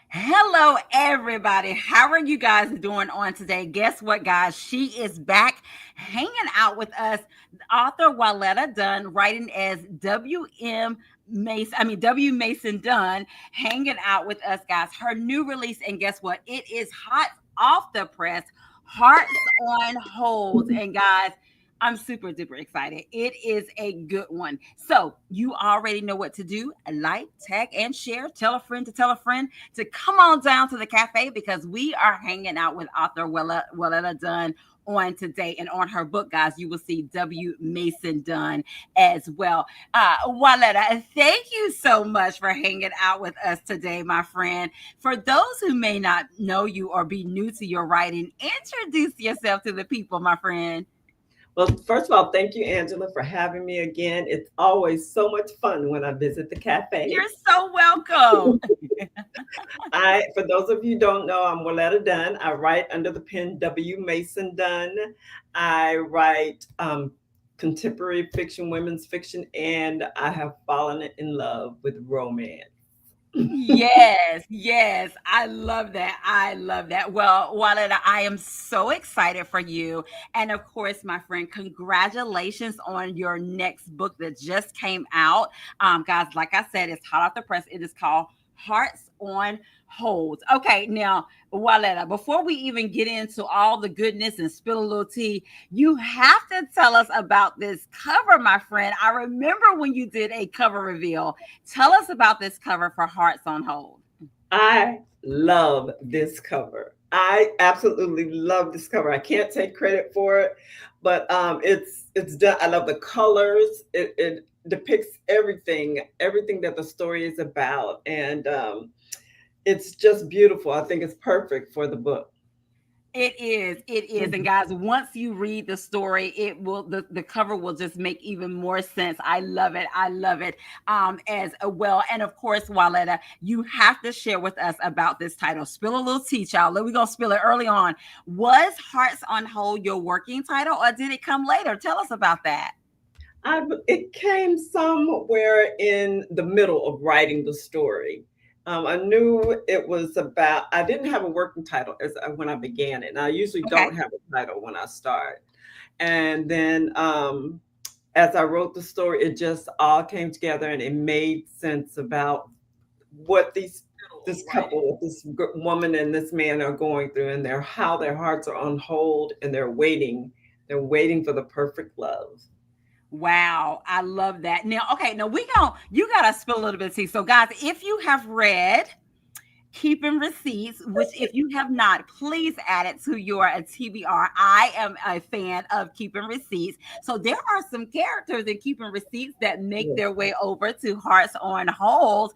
Hello, everybody. How are you guys doing on today? Guess what, guys? She is back hanging out with us. Author Waletta Dunn, writing as W.M. Mason, W. Mason Dunn, hanging out with us, guys. Her new release, and guess what? It is hot off the press, Hearts on Hold. And guys, I'm super duper excited. It is a good one. So, you already know what to do. Like, tag, and share. Tell a friend to tell a friend to come on down to the cafe because we are hanging out with author Willetta Dunn on today. And on her book, guys, you will see W. Mason Dunn as well. Willetta, thank you so much for hanging out with us today, my friend. For those who may not know you or be new to your writing, introduce yourself to the people, my friend. Well, first of all, thank you, Angela, for having me again. It's always so much fun when I visit the cafe. You're so welcome. For those of you who don't know, I'm Willetta Dunn. I write under the pen W. Mason Dunn. I write contemporary fiction, women's fiction, and I have fallen in love with romance. Yes, yes. I love that. I love that. Well, Walida, I am so excited for you. And of course, my friend, congratulations on your next book that just came out. Guys, like I said, it's hot off the press. It is called Hearts on Hold. Okay, now, Walida, before we even get into all the goodness and spill a little tea, you have to tell us about this cover, my friend. I remember when you did a cover reveal. Tell us about this cover for Hearts on Hold. I love this cover. I absolutely love this cover. I can't take credit for it, but it's done. I love the colors. It depicts everything that the story is about, and it's just beautiful. I think it's perfect for the book. It is. It is. And Mhm. guys, once you read the story, the cover will just make even more sense. I love it. I love it. As well. And of course, Waletta, you have to share with us about this title. Spill a little tea, child. We're gonna spill it early on. Was Hearts on Hold your working title, or did it come later? Tell us about that. It came somewhere in the middle of writing the story. I knew it was about. I didn't have a working title as when I began it, and I usually Okay. don't have a title when I start. And then as I wrote the story, it just all came together, and it made sense about what this couple, woman and this man are going through, and how their hearts are on hold, and they're waiting. They're waiting for the perfect love. Wow, I love that. Now, okay, now you gotta spill a little bit of tea. So, guys, if you have read Keeping Receipts, which if you have not, please add it to your TBR. I am a fan of Keeping Receipts. So there are some characters in Keeping Receipts that make their way over to Hearts on Hold.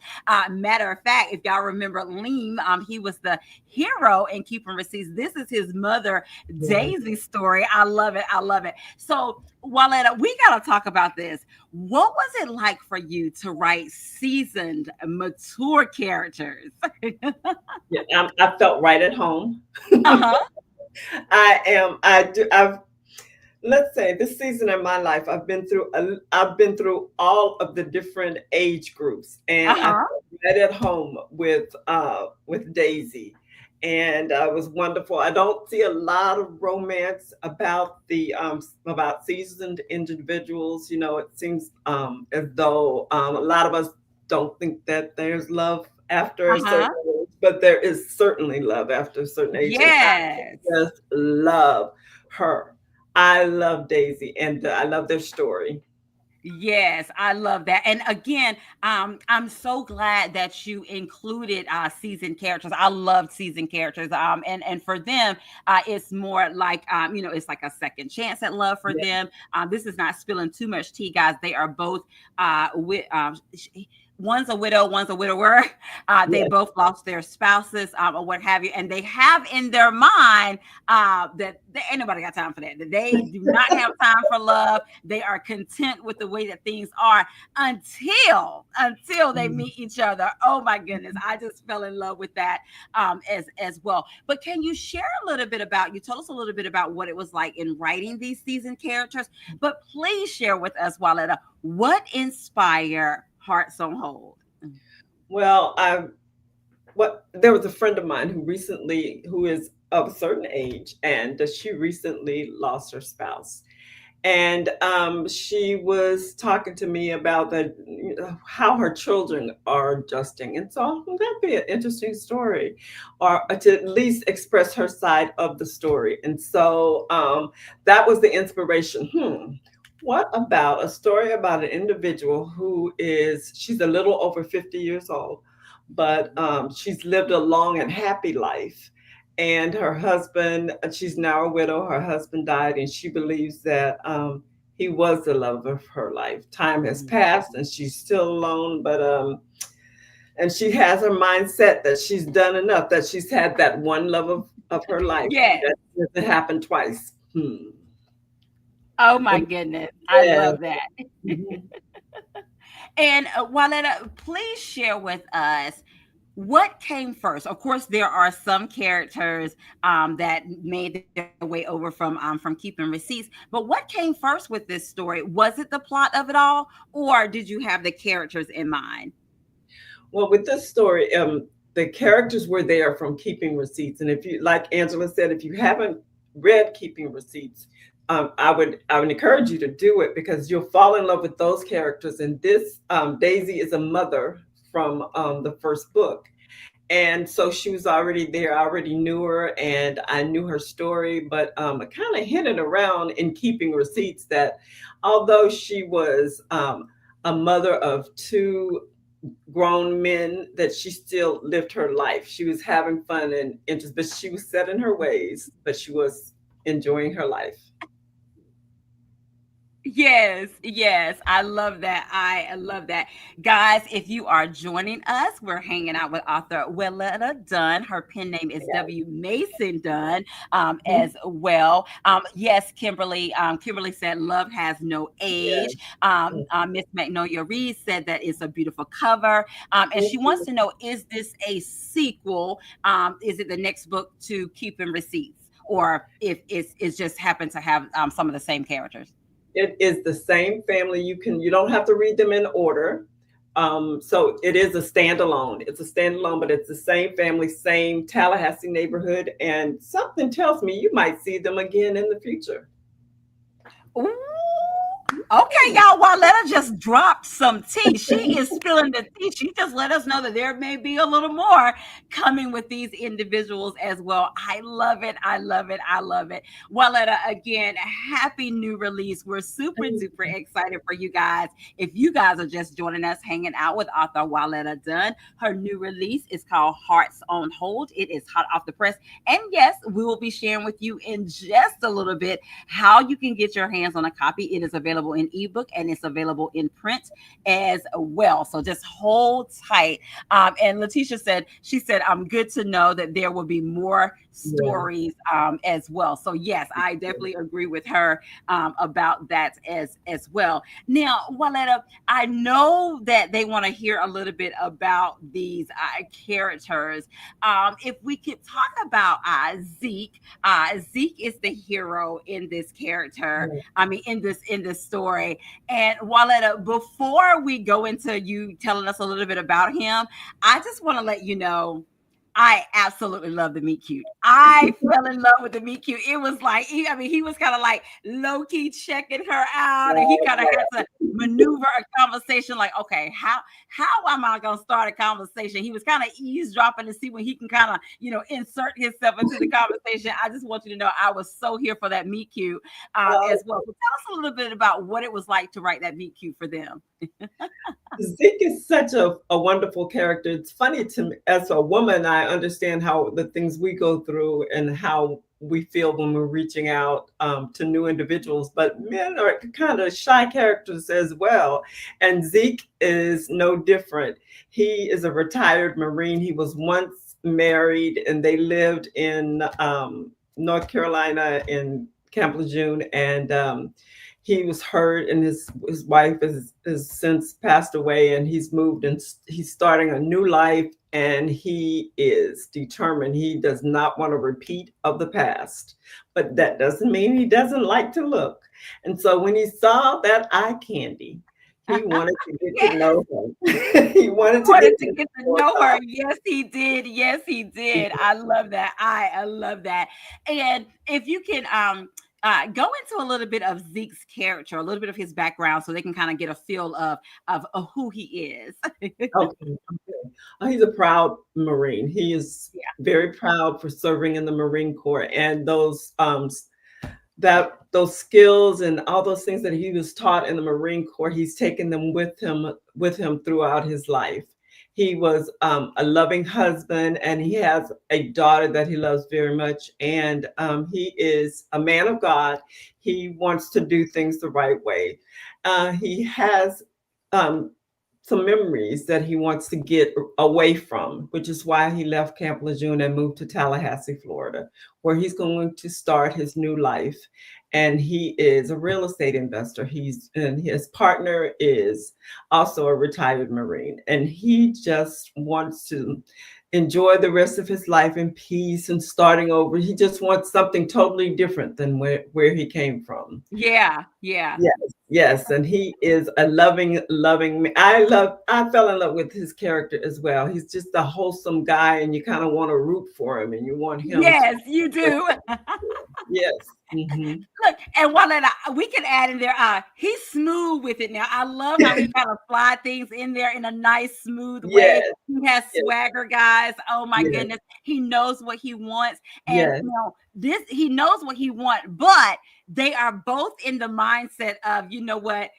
Matter of fact, if y'all remember Leem, he was the hero in Keeping Receipts. This is his mother, Yeah. Daisy's story. I love it. I love it. So, Waletta, we got to talk about this. What was it like for you to write seasoned, mature characters? Yeah, I felt right at home. Uh-huh. I do. Let's say this season in my life, I've been through all of the different age groups, and I Uh-huh. felt right at home with Daisy, and it was wonderful. I don't see a lot of romance about seasoned individuals. You know, it seems as though a lot of us don't think that there's love after a certain Uh-huh. age, but there is certainly love after a certain age, and I Yes. just love her. I love Daisy, and I love their story. Yes, I love that. And again, I'm so glad that you included seasoned characters. I love seasoned characters. And for them, it's more like it's like a second chance at love for Yeah, them. This is not spilling too much tea, guys. They are both with one's a widow, one's a widower. They yeah, both lost their spouses, or what have you, and they have in their mind that ain't nobody got time for that. That they do not have time for love. They are content with the way that things are until they mm. meet each other. Oh my goodness, I just fell in love with that as well. But can you share a little bit about? You told us a little bit about what it was like in writing these seasoned characters, but please share with us, Waletta, what inspired Hearts on Hold. Well, what there was a friend of mine who is of a certain age, and she recently lost her spouse. And she was talking to me about how her children are adjusting, and so that'd be an interesting story, or to at least express her side of the story. And so that was the inspiration. What about a story about an individual she's a little over 50 years old, but she's lived a long and happy life. And her husband, she's now a widow, her husband died, and she believes that he was the love of her life. Time has passed and she's still alone, but and she has her mindset that she's done enough, that she's had that one love of her life. Yes. That doesn't happen twice. Oh my And goodness. I yeah. love that. Mhm. And Juanetta, please share with us what came first. Of course, there are some characters that made their way over from keeping receipts. But what came first with this story? Was it the plot of it all, or did you have the characters in mind? Well, with this story, the characters were there from Keeping Receipts, and if you, like Angela said, if you haven't read Keeping Receipts, I would encourage you to do it because you'll fall in love with those characters. And this Daisy is a mother from the first book, and so she was already there. I already knew her, and I knew her story, but I kind of hinted around in Keeping Receipts that although she was a mother of two grown men, that she still lived her life. She was having fun and interest, but she was set in her ways, but she was enjoying her life. Yes, yes. I love that. I love that. Guys, if you are joining us, we're hanging out with author Willetta Dunn. Her pen name is W. Mason Dunn Mhm. as well. Yes, Kimberly. Kimberly said love has no Yeah. age. Miss Magnolia Reed said that it's a beautiful cover. And Thank she wants you. to know, is this a sequel? Is it the next book to Keeping Receipts? Or if it's just happened to have some of the same characters? It is the same family. You don't have to read them in order. So it is a standalone. It's a standalone, but it's the same family, same Tallahassee neighborhood, and something tells me you might see them again in the future. Ooh. Okay, y'all. Waletta just dropped some tea. She is spilling the tea. She just let us know that there may be a little more coming with these individuals as well. I love it. I love it. I love it. Waletta, again, happy new release. We're super duper excited for you guys. If you guys are just joining us, hanging out with author Waletta Dunn, her new release is called Hearts on Hold. It is hot off the press. And yes, we will be sharing with you in just a little bit how you can get your hands on a copy. It is available in ebook and it's available in print as well. So just hold tight. And Letitia said, she said, I'm good to know that there will be more Yeah. stories as well. So yes, I definitely agree with her about that as well. Now, Waletta, I know that they want to hear a little bit about these characters. If we could talk about Zeke, Zeke is the hero in this character. I mean, in this story. And Waletta, before we go into you telling us a little bit about him, I just want to let you know I absolutely love the meet cute. I fell in love with the meet cute. It was like he was kind of like low key checking her out, and he kind of had to maneuver a conversation. Like, okay, how am I gonna start a conversation? He was kind of eavesdropping to see when he can kind of insert himself into the conversation. I just want you to know I was so here for that meet cute Uh, as well. So tell us a little bit about what it was like to write that meet cute for them. Zeke is such a wonderful character. It's funny to me, as a woman, I understand how the things we go through and how we feel when we're reaching out to new individuals. But men are kind of shy characters as well. And Zeke is no different. He is a retired Marine. He was once married and they lived in North Carolina in Camp Lejeune. And he was hurt, and his wife is since passed away, and he's moved and he's starting a new life, and he is determined. He does not want to repeat of the past, but that doesn't mean he doesn't like to look. And so when he saw that eye candy, He wanted to get to Yes. know her. He He wanted to get wanted to to get to know know her. her. Yes, he did. Yes, he did. I love that. I love that. And if you can go into a little bit of Zeke's character, a little bit of his background, so they can kind of get a feel of who he is. Okay, okay. He's a proud Marine. He is Yeah. very proud for serving in the Marine Corps, and that those skills and all those things that he was taught in the Marine Corps, he's taken them with him throughout his life. He was a loving husband, and he has a daughter that he loves very much. And he is a man of God. He wants to do things the right way. He has um, some memories that he wants to get away from, which is why he left Camp Lejeune and moved to Tallahassee, Florida, where he's going to start his new life. And he is a real estate investor. And his partner is also a retired Marine, and he just wants to enjoy the rest of his life in peace and starting over. He just wants something totally different than where he came from. Yeah. Yeah. Yes, yes, and he is a loving. I fell in love with his character as well. He's just a wholesome guy, and you kind of want to root for him, and you want him to. Yes, you do. Yes. Hmm. Look, and one that we can add in there, he's smooth with it now. I love how he kind of slide things in there in a nice, smooth way. Yes. He has Yes. swagger, guys. Oh my Yes. goodness, he knows what he wants, and Yes. this he knows what he wants, but they are both in the mindset of, you know what,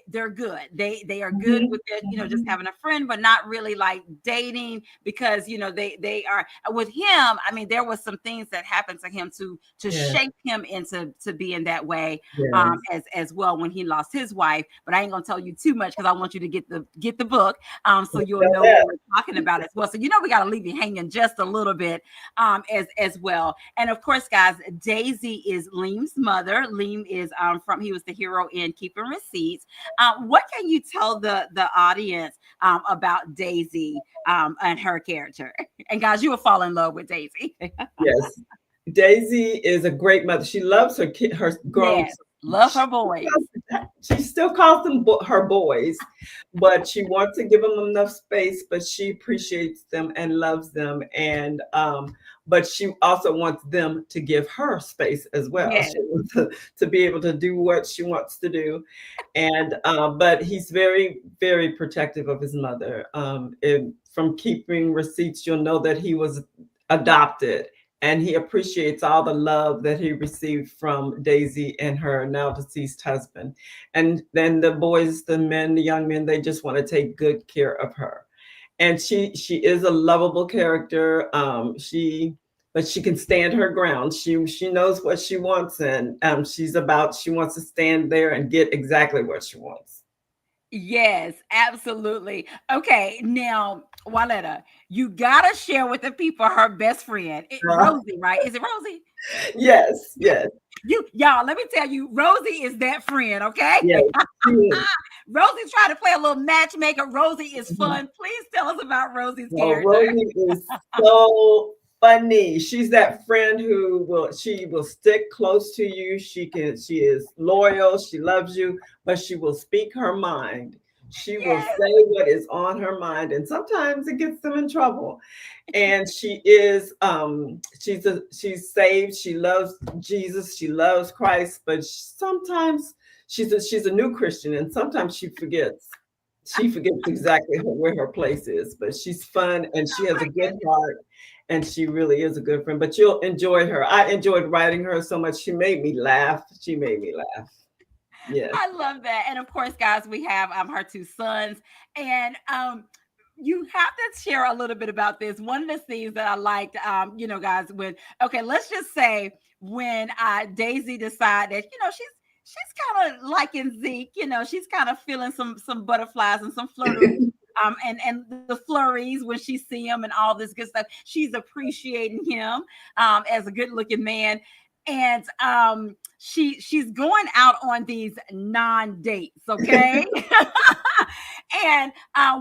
they're good. They are good Hmm. with it, just Hmm. having a friend, but not really like dating, because they are with him. I mean, there was some things that happened to him to Yes. shape him into to being that way, Yes. as well, when he lost his wife. But I ain't gonna tell you too much, because I want you to get the book, so you'll know what we're talking about as well. So we got to leave you hanging just a little bit, as well. And of course, guys, Daisy is Liam's mother. Liam is he was the hero in Keeping Receipts. What can you tell the audience about Daisy, and her character? And guys, you will fall in love with Daisy. Yes. Daisy is a great mother. She loves her grown. Yes, love her boys. She still calls them her boys, but she wants to give them enough space. But she appreciates them and loves them, and but she also wants them to give her space as well. Yes, She wants to be able to do what she wants to do, and but he's very, very protective of his mother. And from Keeping Receipts, you'll know that he was adopted, and he appreciates all the love that he received from Daisy and her now deceased husband. And then the boys, the men, the young men, they just want to take good care of her. And she is a lovable character. But she can stand her ground. She knows what she wants, and she wants to stand there and get exactly what she wants. yes, absolutely. Okay, now, Waletta, you gotta share with the people her best friend, Uh, Rosie, right? Is it Rosie? yes, yes, Y'all, let me tell you, Rosie is that friend, okay? yes. She is. Rosie's trying to play a little matchmaker. Rosie is Mhm. fun. Please tell us about Rosie's Well, character. Rosie is so funny. She's that friend who will stick close to you. She is loyal, she loves you, but she will speak her mind. She will Yes, say what is on her mind, and sometimes it gets them in trouble. And she's saved, she loves Jesus, she loves Christ, but sometimes she's a new Christian, and sometimes she forgets exactly where her place is, but she's fun and she oh has my a good goodness. heart, and she really is a good friend. But you'll enjoy her. I enjoyed writing her so much. She made me laugh. She made me laugh. Yes. I love that. And of course, guys, we have her two sons. And you have to share a little bit about this. One of the scenes that I liked, guys, let's just say when Daisy decided that, she's kind of liking Zeke, she's kind of feeling some butterflies and some flirtery. And the flurries when she see him and all this good stuff, she's appreciating him as a good looking man. And she's going out on these non-dates, okay? And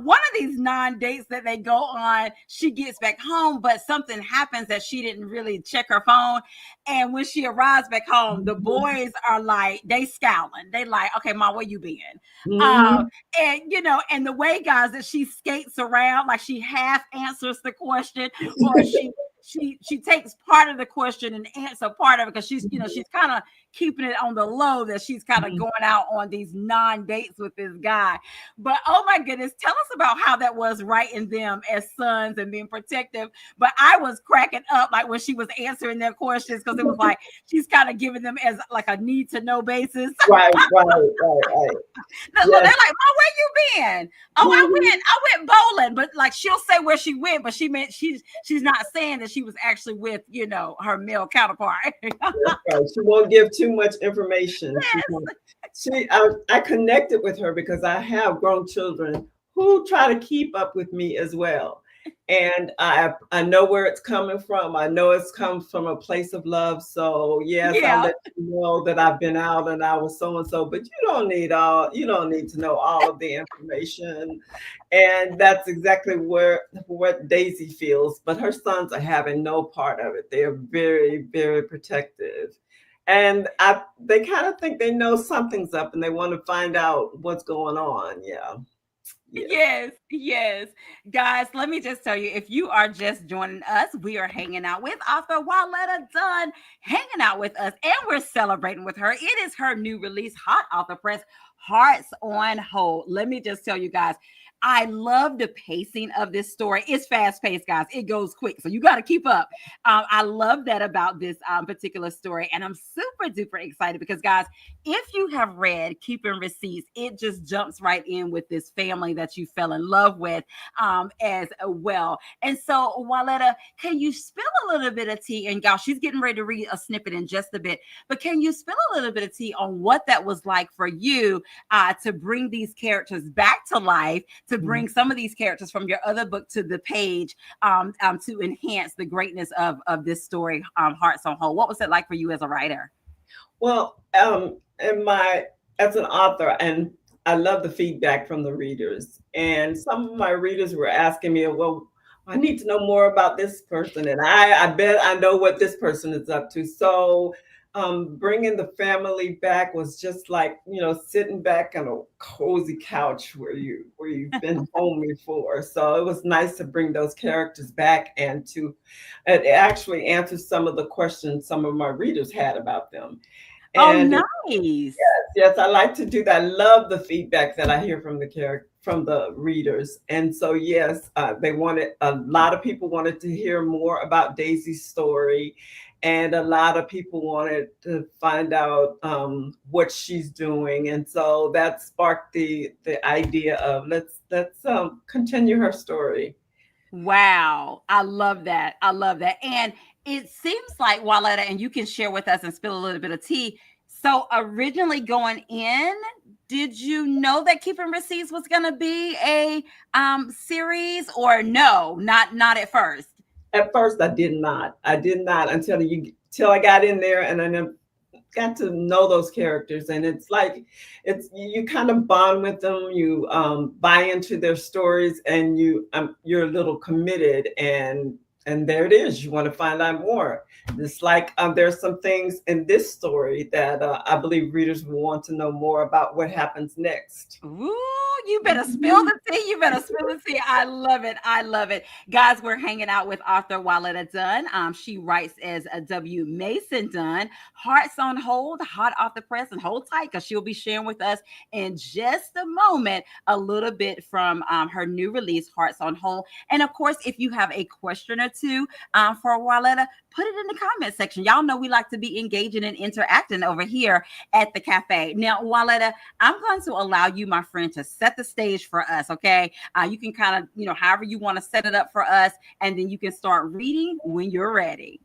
one of these non-dates that they go on, she gets back home, but something happens that she didn't really check her phone. And when she arrives back home, the boys are like, they scowling. They like, okay, Ma, where you been? Uh, Mhm. and and the way, guys, that she skates around, like she half answers the question, or she takes part of the question and answer part of it, because she's kind of keeping it on the low that she's kind of Mhm. going out on these non-dates with this guy. But oh my goodness, tell us about how that was writing them as sons and being protective. But I was cracking up like when she was answering their questions, because it was like she's kind of giving them as like a need to know basis. Right, right, right, right. Look, they're Yes. like, "Oh, where you been?" "Oh, Mhm. I went bowling." But like she'll say where she went, but she meant she's not saying that she was actually with her male counterpart. That's right. She won't give too much information. She Yes. won't. I connected with her because I have grown children who try to keep up with me as well. And I know where it's coming from. I know it's come from a place of love. So yes, I'll Yeah. let you know that I've been out and I was so and so, but you don't need to know all of the information. And that's exactly what Daisy feels. But her sons are having no part of it. They're very, very protective. And they kind of think they know something's up and they want to find out what's going on. Yeah. Yeah. Yes, yes. Guys, let me just tell you, if you are just joining us, we are hanging out with author Wildetta Dunn, hanging out with us, and we're celebrating with her. It is her new release, hot off the press, Hearts on Hold. Let me just tell you guys, I love the pacing of this story. It's fast paced, guys. It goes quick, so you got to keep up. I love that about this particular story, and I'm super duper excited because, guys, if you have read Keeping Receipts, it just jumps right in with this family that you fell in love with as well. And so, Waletta, can you spill a little bit of tea? And, y'all, she's getting ready to read a snippet in just a bit, but can you spill a little bit of tea on what that was like for you to bring these characters back to life, to Mhm. bring some of these characters from your other book to the page, to enhance the greatness of this story, Hearts on Hold? What was it like for you as a writer? Well, in my as an author, and I love the feedback from the readers. And some of my readers were asking me, "Well, I need to know more about this person, and I bet I know what this person is up to." So, bringing the family back was just like sitting back on a cozy couch where you've been home before. So it was nice to bring those characters back and to actually answer some of the questions some of my readers had about them. Oh, And nice. yes, I like to do that. I love the feedback that I hear from from the readers. And so yes, they wanted a lot of people wanted to hear more about Daisy's story, and a lot of people wanted to find out what she's doing. And so that sparked the idea of let's continue her story. Wow. I love that. I love that. And it seems like, Waletta, and you can share with us and spill a little bit of tea. So originally going in, did you know that Keeping Receipts was going to be a series, or no, not at first? At first, I did not. I did not till I got in there and then got to know those characters. And it's like it's you kind of bond with them. You buy into their stories, and you're a little committed. And there it is. You want to find out more. It's like there's some things in this story that I believe readers will want to know more about what happens next. Ooh, you better spill the tea. You better spill the tea. I love it. I love it. Guys, we're hanging out with author Wildetta Dunn. She writes as a W. Mason Dunn. Hearts on Hold, hot off the press, and hold tight because she'll be sharing with us in just a moment a little bit from her new release, Hearts on Hold. And of course, if you have a question or two for Wildetta, put it in the comment section. Y'all know we like to be engaging and interacting over here at the cafe. Now, Wildetta, I'm going to allow you, my friend, to set the stage for us, okay? You can kind of, however you want to set it up for us, and then you can start reading when you're ready.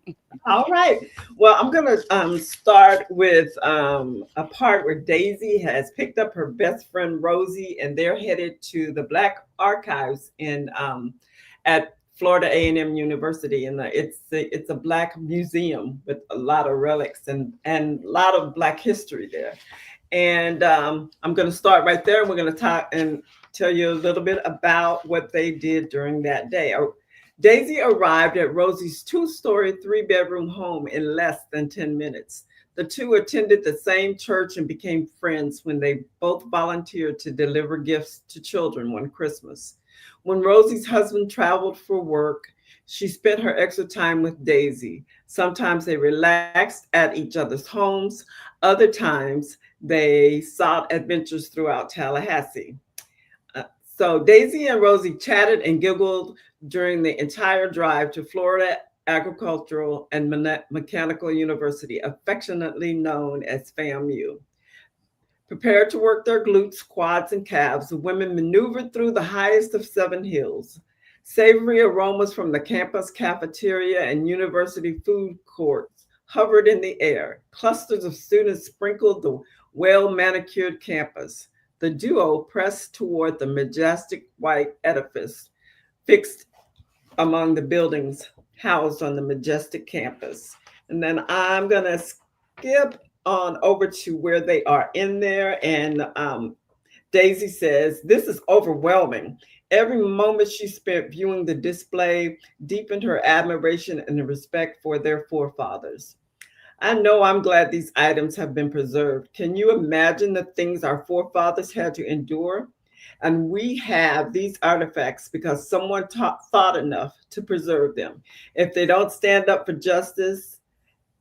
All right. Well, I'm going to start with a part where Daisy has picked up her best friend Rosie, and they're headed to the Black Archives in at Florida A&M University, and it's a Black museum with a lot of relics and a lot of Black history there. And I'm going to start right there. We're going to tell you a little bit about what they did during that day. Daisy arrived at Rosie's two-story, three-bedroom home in less than 10 minutes. The two attended the same church and became friends when they both volunteered to deliver gifts to children one Christmas. When Rosie's husband traveled for work, she spent her extra time with Daisy. Sometimes they relaxed at each other's homes, other times they sought adventures throughout Tallahassee. Uh, so Daisy and Rosie chatted and giggled during the entire drive to Florida Agricultural and Mechanical University, affectionately known as FAMU. Prepared to work their glutes, quads, and calves, the women maneuvered through the highest of seven hills. Savory aromas from the campus cafeteria and university food courts hovered in the air. Clusters of students sprinkled the well manicured campus. The duo pressed toward the majestic white edifice fixed among the buildings housed on the majestic campus. And then I'm going to skip on over to where they are in there. And Daisy says, "This is overwhelming. Every moment she spent viewing the display deepened her admiration and respect for their forefathers. I know I'm glad these items have been preserved. Can you imagine the things our forefathers had to endure? And we have these artifacts because someone thought enough to preserve them. If they don't stand up for justice,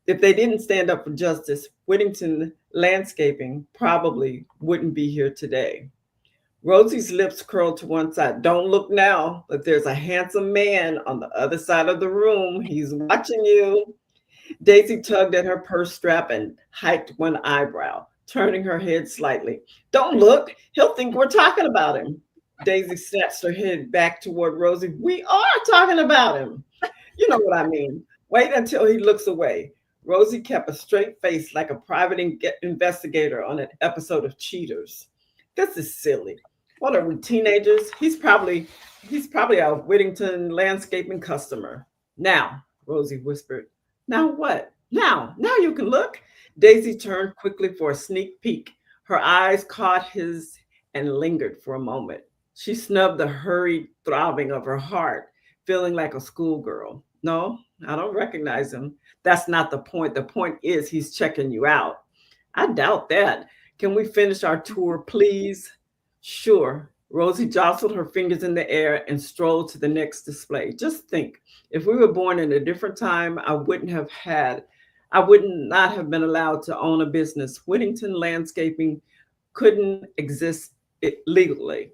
if they didn't stand up for justice, Whittington Landscaping probably wouldn't be here today." Rosie's lips curled to one side. "Don't look now, but there's a handsome man on the other side of the room. He's watching you." Daisy tugged at her purse strap and hiked one eyebrow, turning her head slightly. "Don't look. He'll think we're talking about him." Daisy snatched her head back toward Rosie. "We are talking about him. You know what I mean. Wait until he looks away." Rosie kept a straight face like a private investigator on an episode of Cheaters. "This is silly. What are we, teenagers? He's probably a Whittington Landscaping customer." "Now," Rosie whispered. "Now what? Now you can look." Daisy turned quickly for a sneak peek. Her eyes caught his and lingered for a moment. She snubbed the hurried throbbing of her heart, feeling like a schoolgirl. "No, I don't recognize him. That's not the point. The point is he's checking you out." "I doubt that. Can we finish our tour, please?" "Sure." Rosie jostled her fingers in the air and strolled to the next display. "Just think, if we were born in a different time, I would not have been allowed to own a business. Whittington Landscaping couldn't exist legally."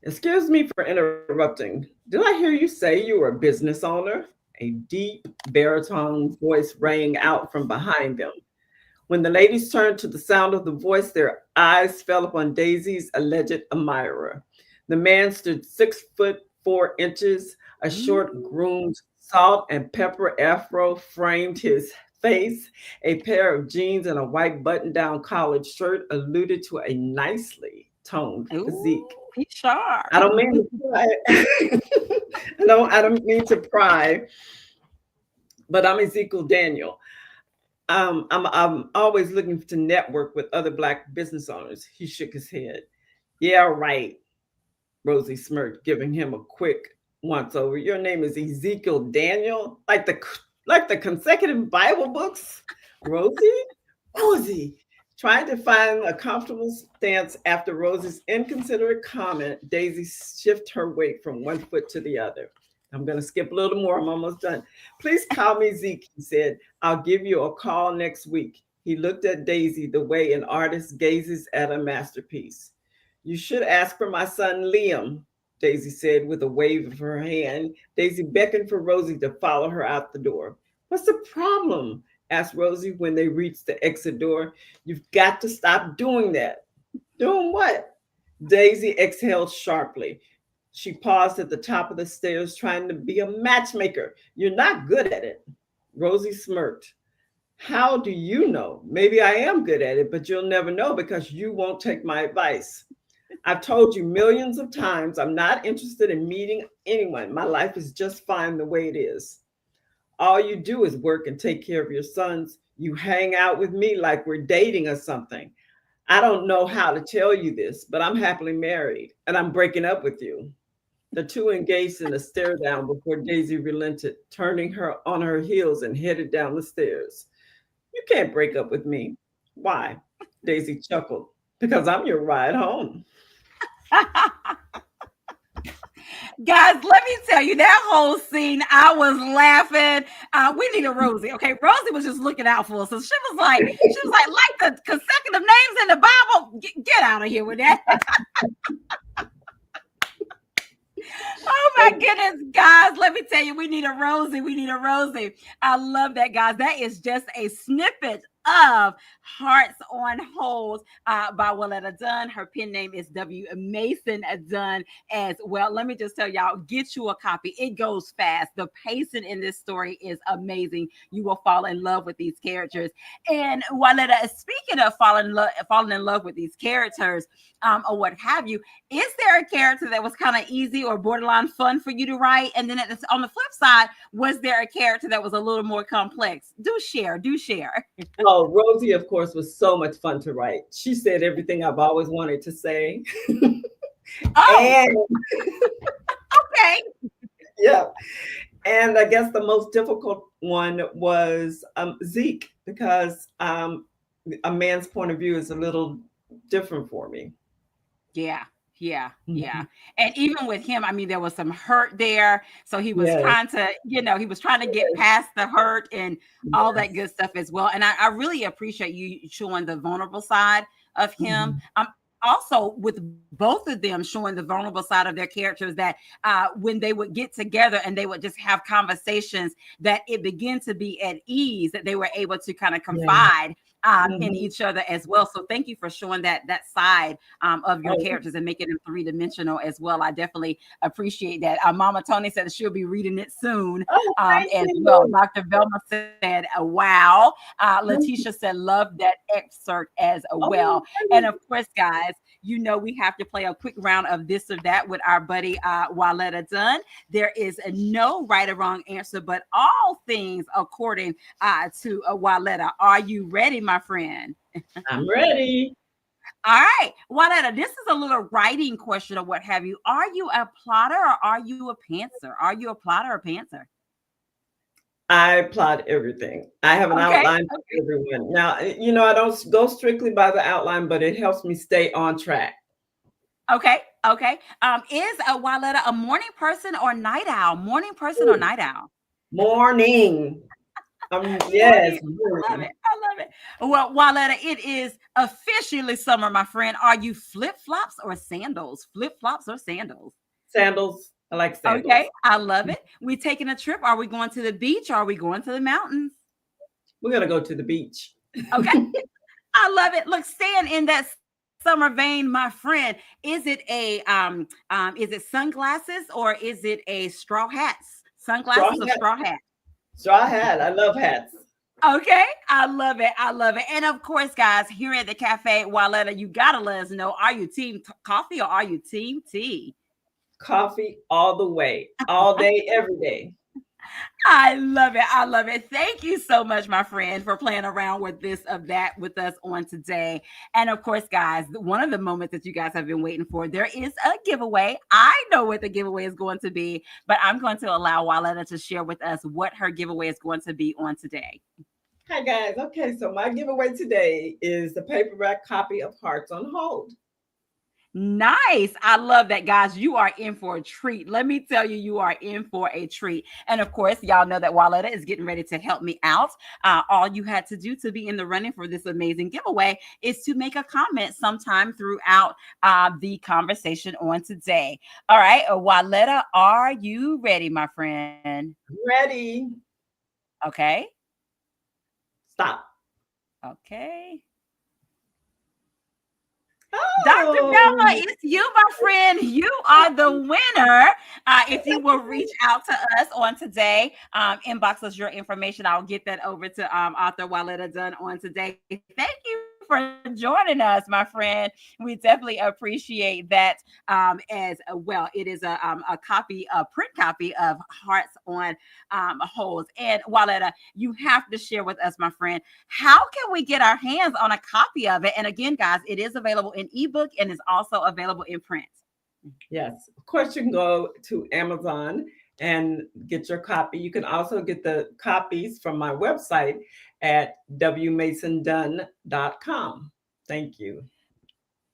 "Excuse me for interrupting. Did I hear you say you were a business owner?" A deep baritone voice rang out from behind them. When the ladies turned to the sound of the voice, their eyes fell upon Daisy's alleged admirer. The man stood 6 foot 4 inches. A short, groomed, salt and pepper afro framed his face. A pair of jeans and a white button down collared shirt alluded to a nicely toned Ooh, physique. he's sharp. I don't mean to pry. I don't mean to pry, but I'm Ezekiel Daniel. I'm always looking to network with other Black business owners. He shook his head. "Yeah, right." Rosie smirked, giving him a quick once over. "Your name is Ezekiel Daniel, like the consecutive Bible books." Rosie, Rosie, trying to find a comfortable stance after Rosie's inconsiderate comment, Daisy shifted her weight from one foot to the other. "I'm going to skip a little more. I'm almost done. Please call me Zeke," he said. "I'll give you a call next week." He looked at Daisy the way an artist gazes at a masterpiece. "You should ask for my son Liam," Daisy said with a wave of her hand. Daisy beckoned for Rosie to follow her out the door. "What's the problem?" asked Rosie when they reached the exit door. "You've got to stop doing that." "Doing what?" Daisy exhaled sharply. She paused at the top of the stairs, trying to be a matchmaker. "You're not good at it." Rosie smirked. "How do you know? Maybe I am good at it, but you'll never know because you won't take my advice. I've told you millions of times I'm not interested in meeting anyone. My life is just fine the way it is. All you do is work and take care of your sons. You hang out with me like we're dating or something. I don't know how to tell you this, but I'm happily married and I'm breaking up with you. The two engaged in a stare down before Daisy relented, turning her on her heels and headed down the stairs. You can't break up with me. Why? Daisy chuckled. Because I'm your ride home. Guys, let me tell you, that whole scene, I was laughing. We need a Rosie. Okay. Rosie was just looking out for us. So like the consecutive names in the Bible, get out of here with that. Oh my goodness, guys. Let me tell you, we need a Rosie. We need a Rosie. I love that, guys. That is just a snippet of Hearts on Hold by Willetta Dunn. Her pen name is W. Mason Dunn as well. Let me just tell y'all, get you a copy. It goes fast. The pacing in this story is amazing. You will fall in love with these characters. And Willetta, speaking of falling in love with these characters, or what have you, is there a character that was kind of easy or borderline fun for you to write? And then on the flip side, was there a character that was a little more complex? Do share. Oh, Rosie, of course, was so much fun to write. She said everything I've always wanted to say. Oh, And okay. yeah, and I guess the most difficult one was Zeke because a man's point of view is a little different for me. Yeah, yeah. Mhm. And even with him, I mean, there was some hurt there. So Yes, he was trying to get yes, past the hurt and all that yes. good stuff as well. And I really appreciate you showing the vulnerable side of him. Mhm. Also with both of them showing the vulnerable side of their characters that when they would get together and they would just have conversations that it began to be at ease, that they were able to kind of Yeah. confide in Mhm. each other as well. So thank you for showing that side of your Oh, characters and making them three-dimensional as well. I definitely appreciate that. Mama Tony said that she'll be reading it soon oh, thank as well. you. Dr. Velma said, wow. Letitia Mhm. said, love that excerpt as Oh, well. And thank of course, guys, we have to play a quick round of this or that with our buddy Willetta Dunn. There is no right or wrong answer, but all things according to Willetta. Are you ready, my friend? I'm ready. All right, Willetta, this is a little writing question or what have you. Are you a plotter or are you a pantser? Are you a plotter or pantser? I plot everything. I have an Okay. outline for everyone. Now, I don't go strictly by the outline, but it helps me stay on track. Okay. Is a Willetta a morning person or night owl? Morning person or Ooh, night owl? morning. Yes, Morning. I love morning. it. I love it. Well, Willetta, it is officially summer, my friend. Are you flip flops or sandals? Flip flops or sandals? Sandals. I like Okay, sandals. I love it. We taking a trip. Are we going to the beach or are we going to the mountains? We're gonna go to the beach. Okay, I love it. Look, staying in that summer vein, my friend. Is it sunglasses or is it a straw hats? Straw Sunglasses or hat. straw hat? Straw hat. I love hats. Okay, I love it. I love it. And of course, guys, here at the cafe, Willetta, you gotta let us know: are you team coffee or are you team tea? Coffee all the way, all day, every day. I love it. I love it. Thank you so much, my friend, for playing around with this of that with us on today. And of course, guys, one of the moments that you guys have been waiting for, there is a giveaway. I know what the giveaway is going to be, but I'm going to allow Willetta to share with us what her giveaway is going to be on today. Hi guys. Okay, so my giveaway today is the paperback copy of Hearts on Hold. Nice. I love that, guys. You are in for a treat. Let me tell you, you are in for a treat. And of course, y'all know that Willetta is getting ready to help me out. All you had to do to be in the running for this amazing giveaway is to make a comment sometime throughout the conversation on today. All right, Willetta, are you ready, my friend? Ready? Okay. Stop. Okay. Dr. Velma, Oh, it's you, my friend. You are the winner. If you will reach out to us on today, inbox us your information. I'll get that over to author Willetta Dunn on today. Thank you for for joining us, my friend. We definitely appreciate that as well. It is a copy, a print copy of Hearts on Holes. And Waletta, you have to share with us, my friend, how can we get our hands on a copy of it? And again, guys, it is available in ebook and is also available in print. Yes, of course, you can go to Amazon and get your copy. You can also get the copies from my website at wmasondunn.com. Thank you.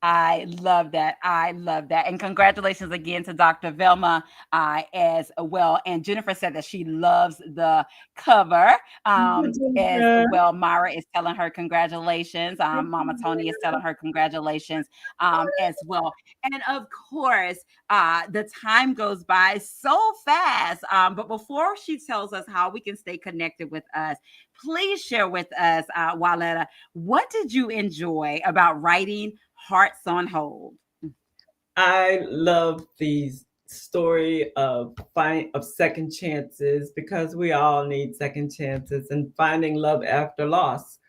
I love that. I love that. And congratulations again to Dr. Velma as well. And Jennifer said that she loves the cover as well. Myra is telling her congratulations. Mama Tony is telling her congratulations as well. And of course, the time goes by so fast. But before she tells us how we can stay connected with us, please share with us, Waletta, what did you enjoy about writing Hearts on Hold? I love the story of second chances because we all need second chances and finding love after loss.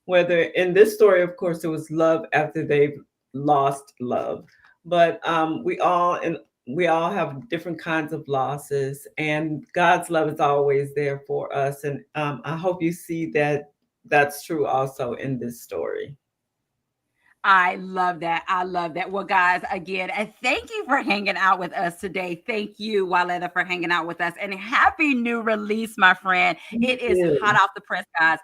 Whether in this story, of course, it was love after they've lost love, but we all have different kinds of losses, and God's love is always there for us. And I hope you see that that's true also in this story. I love that. I love that. Well, guys, again, and thank you for hanging out with us today. Thank you, Waletta, for hanging out with us. And happy new release, my friend. Thank It is hot you. off the press, guys.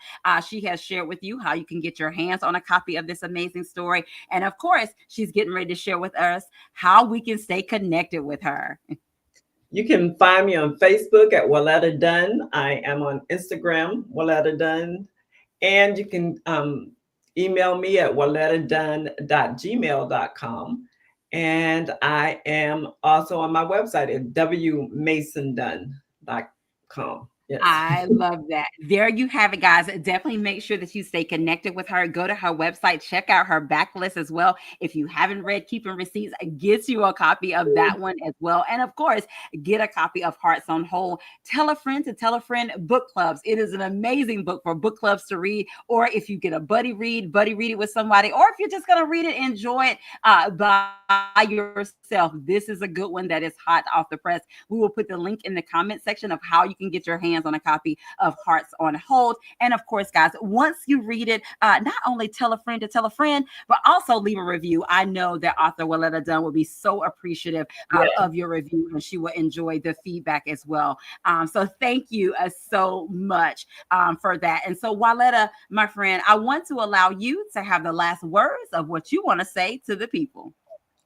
She has shared with you how you can get your hands on a copy of this amazing story. And of course, she's getting ready to share with us how we can stay connected with her. You can find me on Facebook at Waletta Dunn. I am on Instagram, Waletta Dunn. And you can email me at walettadunn.gmail.com. And I am also on my website at wmasondunn.com. Yes. I love that. There you have it, guys. Definitely make sure that you stay connected with her. Go to her website, check out her backlist as well. If you haven't read Keeping Receipts, get you a copy of that one as well. And of course, get a copy of Hearts on Hold. Tell a friend to tell a friend. Book clubs. It is an amazing book for book clubs to read. Or if you get a buddy read it with somebody. Or if you're just going to read it, enjoy it by yourself. This is a good one that is hot off the press. We will put the link in the comment section of how you can get your hands on a copy of Hearts on Hold. And of course, guys, once you read it, not only tell a friend to tell a friend, but also leave a review. I know that author Waletta Dunn will be so appreciative Yeah. of your review, and she will enjoy the feedback as well. So thank you so much for that. And so, Waletta, my friend, I want to allow you to have the last words of what you want to say to the people.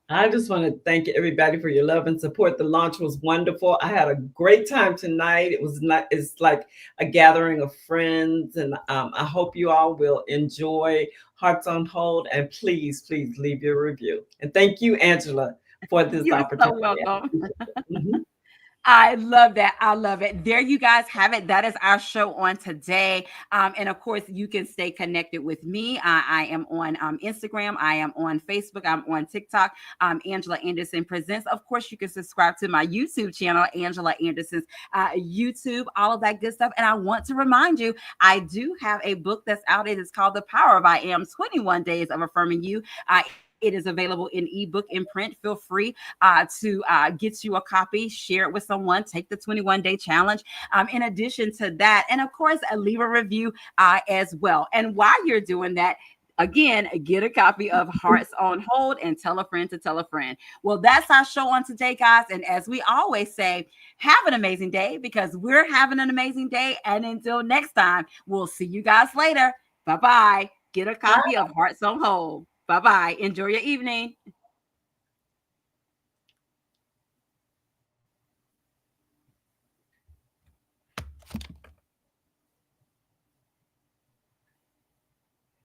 I just want to thank everybody for your love and support. The launch was wonderful. I had a great time tonight. It was not. It's like a gathering of friends, and I hope you all will enjoy Hearts on Hold. And please, please leave your review. And thank you, Angela, for this You're so opportunity. welcome. Mhm. I love that. I love it. There you guys have it. That is our show on today. And of course, you can stay connected with me. I am on Instagram. I am on Facebook. I'm on TikTok. Angela Anderson Presents. Of course, you can subscribe to my YouTube channel, Angela Anderson's YouTube, all of that good stuff. And I want to remind you, I do have a book that's out. It is called The Power of I Am 21 Days of Affirming You. It is available in ebook and print. Feel free to get you a copy, share it with someone, take the 21-day challenge. In addition to that, and of course, leave a review as well. And while you're doing that, again, get a copy of Hearts on Hold and tell a friend to tell a friend. Well, that's our show on today, guys. And as we always say, have an amazing day because we're having an amazing day. And until next time, we'll see you guys later. Bye bye. Get a copy of Hearts on Hold. Bye bye. Enjoy your evening.